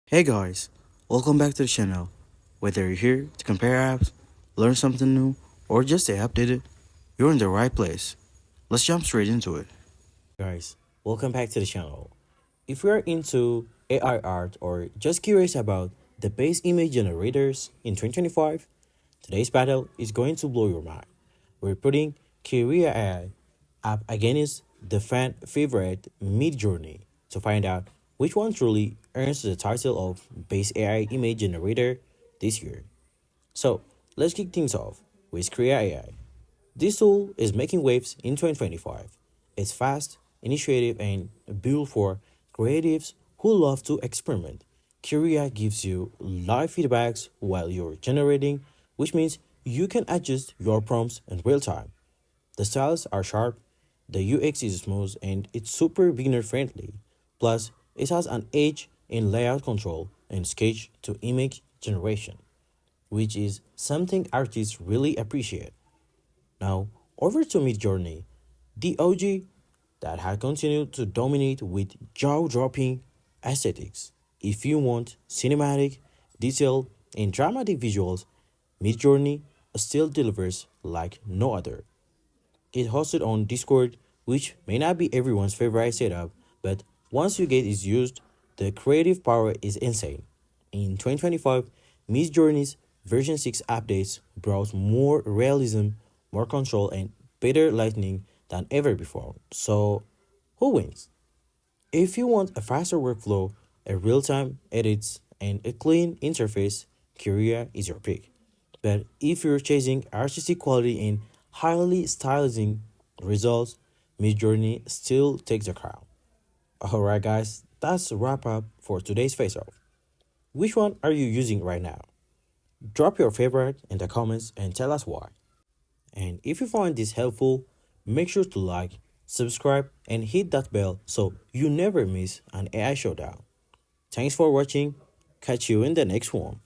Hey guys, welcome back to the channel. Whether you're here to compare apps, learn something new, or just stay updated, you're in the right place. Let's jump straight into it. Guys, welcome back to the channel. If you're into AI art or just curious about the base image generators in 2025, today's battle is going to blow your mind. We're putting Krea AI up against the fan favorite Midjourney to find out which one truly earns the title of base AI image generator this year. So let's kick things off with Krea AI. This tool is making waves in 2025. It's fast, initiative, and built for creatives who love to experiment. Krea gives you live feedbacks while you're generating, which means you can adjust your prompts in real time. The styles are sharp, the UX is smooth, and it's super beginner friendly. Plus, it has an edge in layout control and sketch to image generation, which is something artists really appreciate. Now, over to Midjourney, the OG that had continued to dominate with jaw-dropping aesthetics. If you want cinematic, detailed, and dramatic visuals, Midjourney still delivers like no other. It hosted on Discord, which may not be everyone's favorite setup, but once you get it used, the creative power is insane. In 2025, Midjourney's version 6 updates brought more realism, more control, and better lighting than ever before. So, who wins? If you want a faster workflow, a real-time edits, and a clean interface, Krea is your pick. But if you're chasing artistic quality and highly stylizing results, Midjourney still takes the crown. Alright guys, that's a wrap up for today's face off. Which one are you using right now? Drop your favorite in the comments and tell us why. And if you find this helpful, make sure to like, subscribe, and hit that bell so you never miss an AI showdown. Thanks for watching. Catch you in the next one.